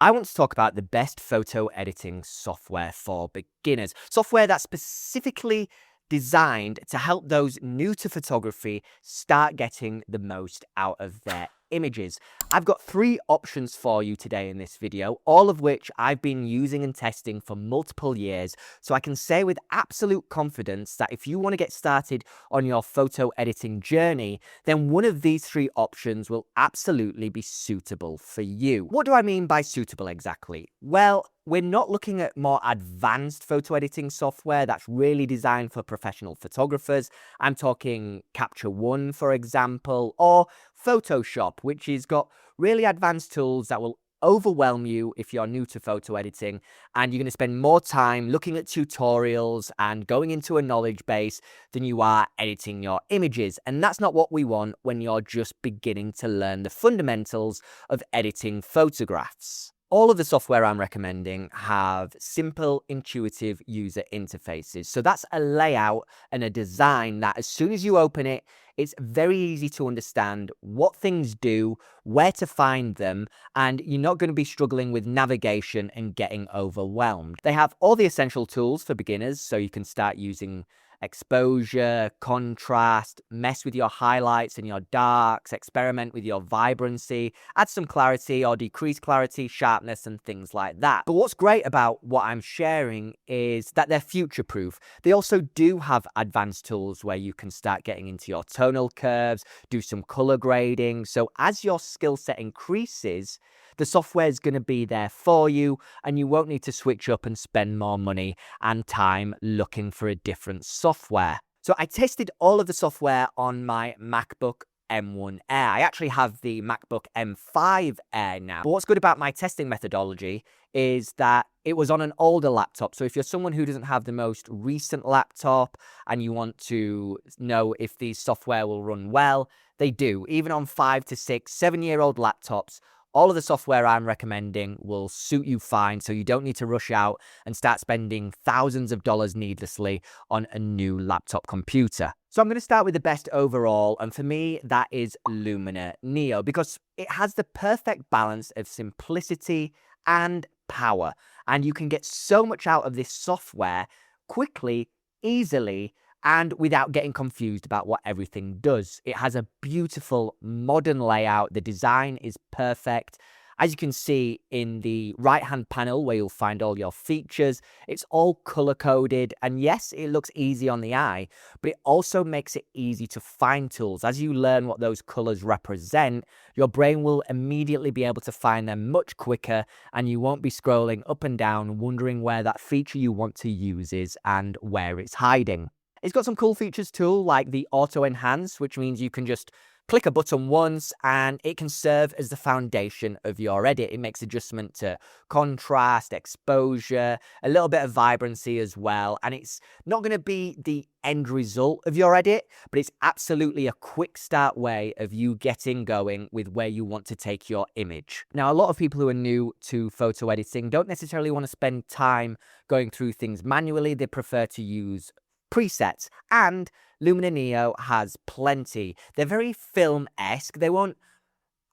I want to talk about the best photo editing software for beginners. Software that's specifically designed to help those new to photography start getting the most out of their images. I've got 3 options for you today in this video, all of which I've been using and testing for multiple years. So I can say with absolute confidence that if you want to get started on your photo editing journey, then one of these 3 options will absolutely be suitable for you. What do I mean by suitable exactly? Well, we're not looking at more advanced photo editing software that's really designed for professional photographers. I'm talking Capture One, for example, or Photoshop, which has got really advanced tools that will overwhelm you if you're new to photo editing, and you're going to spend more time looking at tutorials and going into a knowledge base than you are editing your images. And that's not what we want when you're just beginning to learn the fundamentals of editing photographs. All of the software I'm recommending have simple, intuitive user interfaces. So that's a layout and a design that as soon as you open it, it's very easy to understand what things do, where to find them, and you're not going to be struggling with navigation and getting overwhelmed. They have all the essential tools for beginners, so you can start using exposure, contrast, mess with your highlights and your darks, experiment with your vibrancy, add some clarity or decrease clarity, sharpness, and things like that. But what's great about what I'm sharing is that they're future-proof. They also do have advanced tools where you can start getting into your tonal curves, do some color grading. So as your skill set increases, the software is going to be there for you, and you won't need to switch up and spend more money and time looking for a different software. So I tested all of the software on my MacBook M1 Air. I actually have the MacBook M5 Air now. But what's good about my testing methodology is that it was on an older laptop. So if you're someone who doesn't have the most recent laptop and you want to know if these software will run well, they do. Even on 5 to 6, 7-year-old laptops, all of the software I'm recommending will suit you fine, so you don't need to rush out and start spending thousands of dollars needlessly on a new laptop computer. So I'm going to start with the best overall, and for me, that is Luminar Neo, because it has the perfect balance of simplicity and power, and you can get so much out of this software quickly, easily, and without getting confused about what everything does. It has a beautiful modern layout. The design is perfect. As you can see in the right-hand panel where you'll find all your features, it's all color-coded. And yes, it looks easy on the eye, but it also makes it easy to find tools. As you learn what those colors represent, your brain will immediately be able to find them much quicker, and you won't be scrolling up and down wondering where that feature you want to use is and where it's hiding. It's got some cool features too, like the auto enhance, which means you can just click a button once and it can serve as the foundation of your edit. It makes adjustment to contrast, exposure, a little bit of vibrancy as well. And it's not going to be the end result of your edit, but it's absolutely a quick start way of you getting going with where you want to take your image. Now, a lot of people who are new to photo editing don't necessarily want to spend time going through things manually. They prefer to use presets, and Luminar Neo has plenty. They're very film-esque. They won't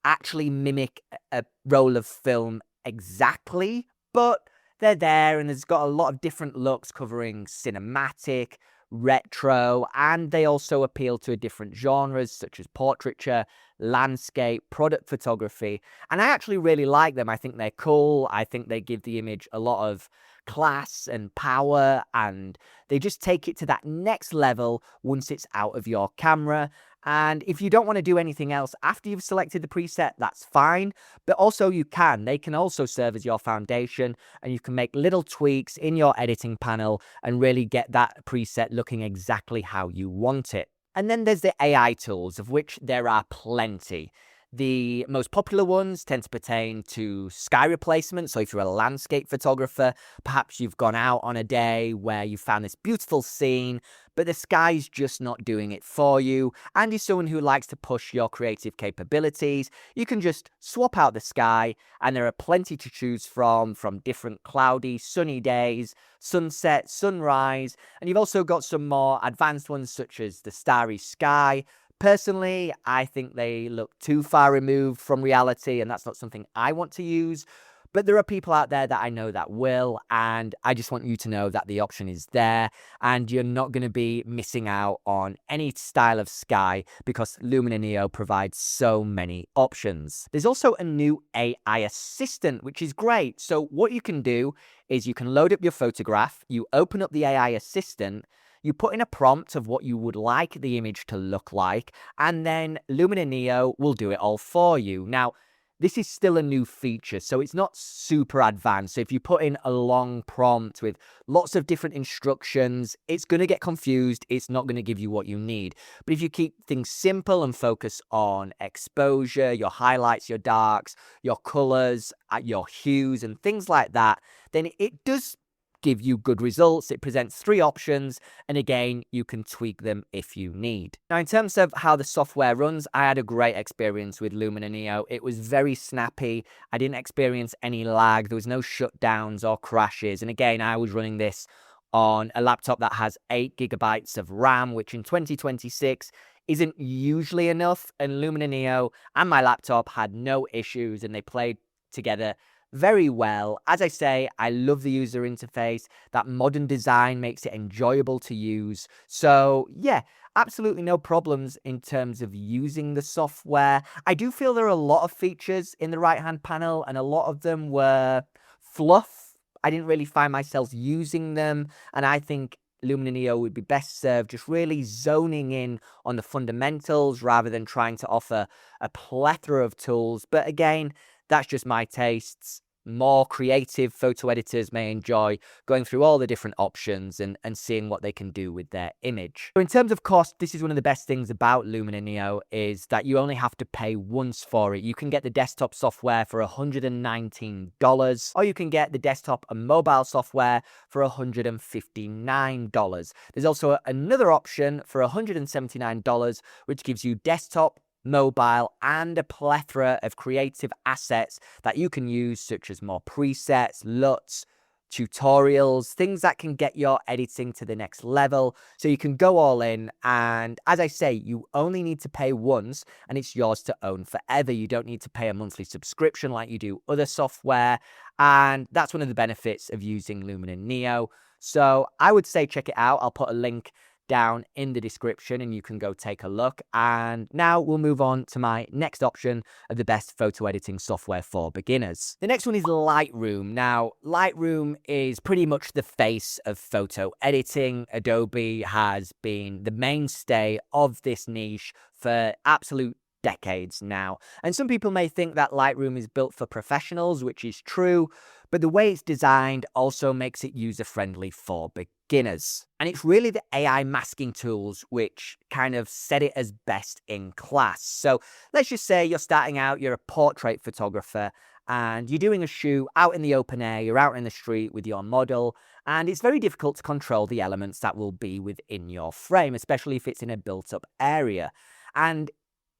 actually mimic a roll of film exactly, but they're there, and there's got a lot of different looks covering cinematic, retro, and they also appeal to different genres such as portraiture, landscape, product photography. And I actually really like them. I think they're cool. I think they give the image a lot of class and power, and they just take it to that next level once it's out of your camera. And if you don't want to do anything else after you've selected the preset, that's fine. But also they can also serve as your foundation, and you can make little tweaks in your editing panel and really get that preset looking exactly how you want it. And then there's the AI tools, of which there are plenty. The most popular ones tend to pertain to sky replacement. So if you're a landscape photographer, perhaps you've gone out on a day where you found this beautiful scene, but the sky's just not doing it for you, and you're someone who likes to push your creative capabilities, you can just swap out the sky, and there are plenty to choose from different cloudy, sunny days, sunset, sunrise, and you've also got some more advanced ones such as the starry sky. Personally, I think they look too far removed from reality, and that's not something I want to use. But there are people out there that I know that will, and I just want you to know that the option is there and you're not going to be missing out on any style of sky because Luminar Neo provides so many options. There's also a new AI assistant, which is great. So what you can do is you can load up your photograph, you open up the AI assistant, you put in a prompt of what you would like the image to look like, and then Luminar Neo will do it all for you. Now, this is still a new feature, so it's not super advanced. So if you put in a long prompt with lots of different instructions, it's going to get confused. It's not going to give you what you need. But if you keep things simple and focus on exposure, your highlights, your darks, your colors, your hues, and things like that, then it does give you good results. It presents 3 options, and again, you can tweak them if you need. Now, in terms of how the software runs, I had a great experience with Luminar Neo. It was very snappy. I didn't experience any lag. There was no shutdowns or crashes. And again, I was running this on a laptop that has 8 gigabytes of RAM, which in 2026 isn't usually enough. And Luminar Neo and my laptop had no issues, and they played together very well. As I say, I love the user interface. That modern design makes it enjoyable to use. So yeah, absolutely no problems in terms of using the software. I do feel there are a lot of features in the right-hand panel, and a lot of them were fluff. I didn't really find myself using them, and I think Luminar Neo would be best served just really zoning in on the fundamentals rather than trying to offer a plethora of tools. But again, that's just my tastes. More creative photo editors may enjoy going through all the different options and seeing what they can do with their image. So in terms of cost, this is one of the best things about Luminar Neo is that you only have to pay once for it. You can get the desktop software for $119, or you can get the desktop and mobile software for $159. There's also another option for $179, which gives you desktop, mobile, and a plethora of creative assets that you can use, such as more presets, LUTs, tutorials, things that can get your editing to the next level. So you can go all in, and as I say, you only need to pay once and it's yours to own forever. You don't need to pay a monthly subscription like you do other software, and that's one of the benefits of using Luminar Neo. So I would say check it out. I'll put a link down in the description and you can go take a look. And now we'll move on to my next option of the best photo editing software for beginners. The next one is Lightroom. Now, Lightroom is pretty much the face of photo editing. Adobe has been the mainstay of this niche for absolute decades now. And some people may think that Lightroom is built for professionals, which is true, but the way it's designed also makes it user-friendly for beginners. And it's really the AI masking tools which kind of set it as best in class. So let's just say you're starting out, you're a portrait photographer, and you're doing a shoot out in the open air, you're out in the street with your model, and it's very difficult to control the elements that will be within your frame, especially if it's in a built-up area. And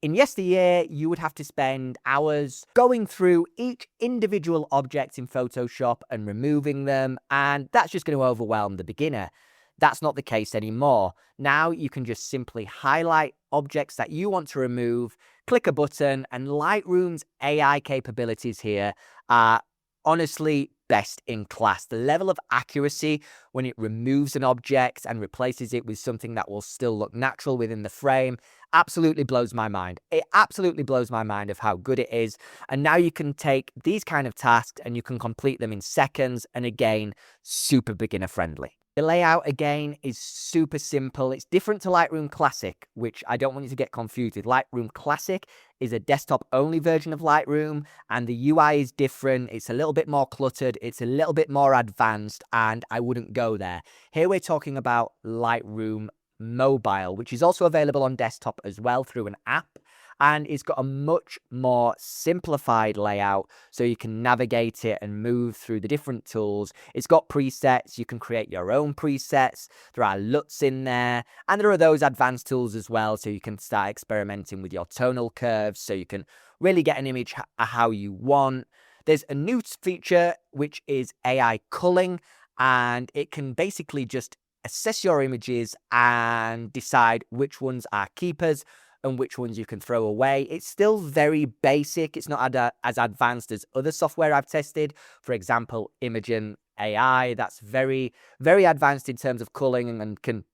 in yesteryear, you would have to spend hours going through each individual object in Photoshop and removing them, and that's just going to overwhelm the beginner. That's not the case anymore. Now you can just simply highlight objects that you want to remove, click a button, and Lightroom's AI capabilities here are honestly best in class. The level of accuracy when it removes an object and replaces it with something that will still look natural within the frame absolutely blows my mind. It absolutely blows my mind of how good it is. And now you can take these kind of tasks and you can complete them in seconds, and again, super beginner friendly. The layout, again, is super simple. It's different to Lightroom Classic, which I don't want you to get confused with. Lightroom Classic is a desktop-only version of Lightroom, and the UI is different. It's a little bit more cluttered. It's a little bit more advanced, and I wouldn't go there. Here we're talking about Lightroom Mobile, which is also available on desktop as well through an app. And it's got a much more simplified layout so you can navigate it and move through the different tools. It's got presets. You can create your own presets. There are LUTs in there, and there are those advanced tools as well, so you can start experimenting with your tonal curves so you can really get an image how you want. There's a new feature which is AI culling, and it can basically just assess your images and decide which ones are keepers and which ones you can throw away. It's still very basic. It's not as advanced as other software I've tested. For example, Imagen AI, that's very, very advanced in terms of culling and can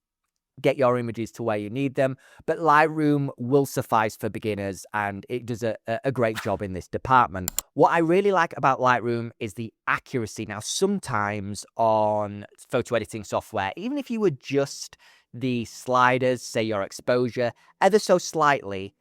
get your images to where you need them. But Lightroom will suffice for beginners, and it does a great job in this department. What I really like about Lightroom is the accuracy. Now, sometimes on photo editing software, even if you adjust the sliders, say your exposure, ever so slightly,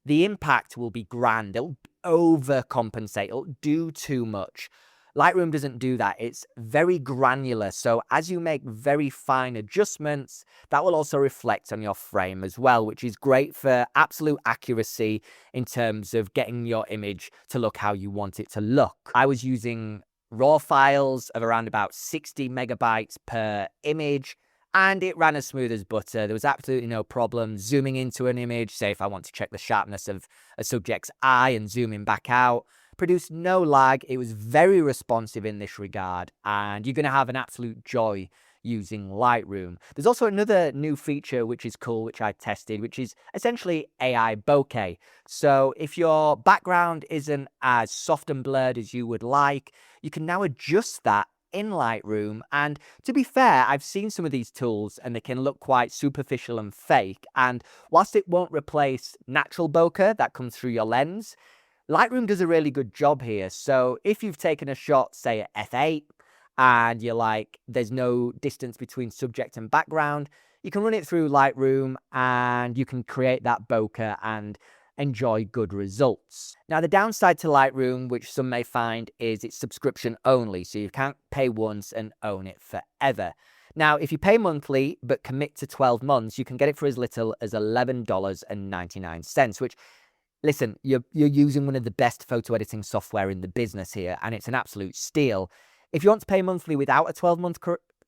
the impact will be grand. It'll overcompensate. It'll do too much. Lightroom doesn't do that. It's very granular. So as you make very fine adjustments, that will also reflect on your frame as well, which is great for absolute accuracy in terms of getting your image to look how you want it to look. I was using raw files of around about 60 megabytes per image, and it ran as smooth as butter. There was absolutely no problem zooming into an image, say if I want to check the sharpness of a subject's eye and zooming back out. Produced no lag. It was very responsive in this regard, and you're going to have an absolute joy using Lightroom. There's also another new feature which is cool, which I tested, which is essentially AI bokeh. So if your background isn't as soft and blurred as you would like, you can now adjust that in Lightroom. And to be fair, I've seen some of these tools and they can look quite superficial and fake. And whilst it won't replace natural bokeh that comes through your lens, Lightroom does a really good job here. So if you've taken a shot, say at f8, and you're like, there's no distance between subject and background, you can run it through Lightroom and you can create that bokeh and enjoy good results. Now, the downside to Lightroom, which some may find, is it's subscription only. So you can't pay once and own it forever. Now, if you pay monthly but commit to 12 months, you can get it for as little as $11.99, which, listen, you're using one of the best photo editing software in the business here, and it's an absolute steal. If you want to pay monthly without a 12-month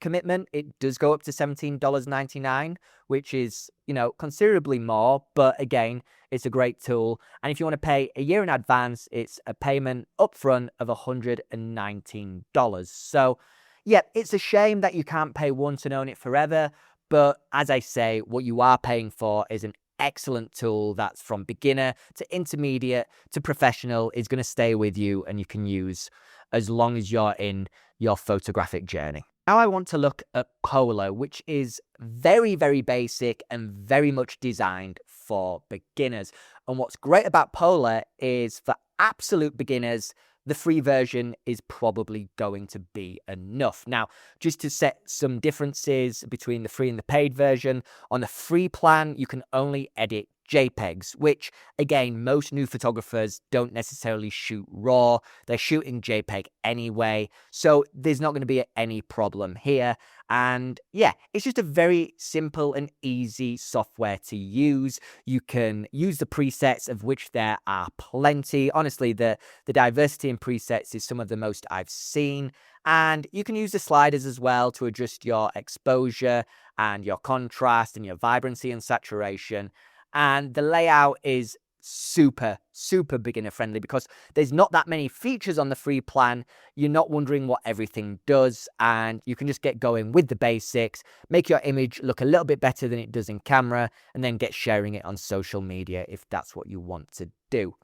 commitment, it does go up to $17.99, which is, considerably more, but again, it's a great tool. And if you want to pay a year in advance, it's a payment upfront of $119. So, yeah, it's a shame that you can't pay once and own it forever, but as I say, what you are paying for is an excellent tool that's from beginner to intermediate to professional, is going to stay with you and you can use as long as you're in your photographic journey. Now I want to look at Polarr, which is very, very basic and very much designed for beginners. And what's great about Polarr is for absolute beginners, the free version is probably going to be enough. Now, just to set some differences between the free and the paid version, on the free plan, you can only edit JPEGs, which, again, most new photographers don't necessarily shoot RAW. They're shooting JPEG anyway, so there's not going to be any problem here. And yeah, it's just a very simple and easy software to use. You can use the presets, of which there are plenty. Honestly, the diversity in presets is some of the most I've seen. And you can use the sliders as well to adjust your exposure and your contrast and your vibrancy and saturation. And the layout is super, super beginner friendly because there's not that many features on the free plan. You're not wondering what everything does, and you can just get going with the basics, make your image look a little bit better than it does in camera, and then get sharing it on social media if that's what you want to do.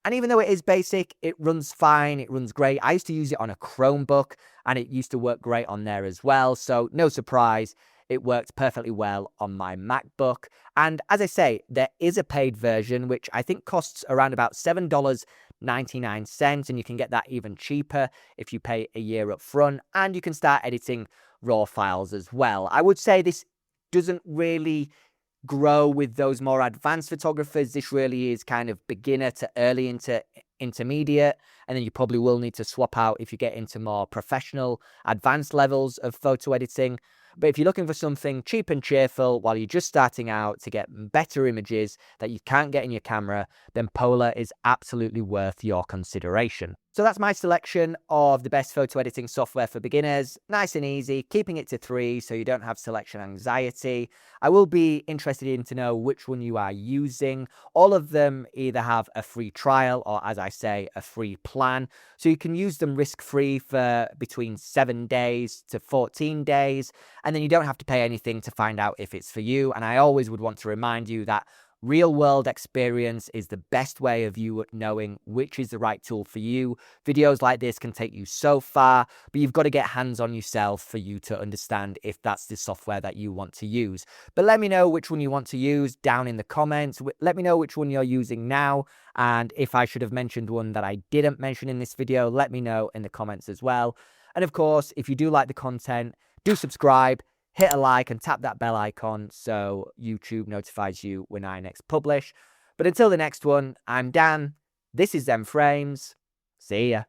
And even though it is basic, it runs fine, it runs great. I used to use it on a Chromebook and it used to work great on there as well. So no surprise, it worked perfectly well on my MacBook. And as I say, there is a paid version, which I think costs around about $7.99. And you can get that even cheaper if you pay a year up front. And you can start editing RAW files as well. I would say this doesn't really grow with those more advanced photographers. This really is kind of beginner to early into intermediate, and then you probably will need to swap out if you get into more professional advanced levels of photo editing. But if you're looking for something cheap and cheerful while you're just starting out to get better images that you can't get in your camera, then Polarr is absolutely worth your consideration. So that's my selection of the best photo editing software for beginners. Nice and easy, keeping it to 3 so you don't have selection anxiety. I will be interested in to know which one you are using. All of them either have a free trial or, as I say, a free plan. So you can use them risk-free for between 7 days to 14 days. And then you don't have to pay anything to find out if it's for you. And I always would want to remind you that Real world experience is the best way of you knowing which is the right tool for you. Videos like this can take you so far, but you've got to get hands on yourself for you to understand if that's the software that you want to use. But let me know which one you want to use down in the comments. Let me know which one you're using now. And if I should have mentioned one that I didn't mention in this video, let me know in the comments as well. And of course, if you do like the content, do subscribe, hit a like and tap that bell icon so YouTube notifies you when I next publish. But until the next one, I'm Dan. This is Them Frames. See ya.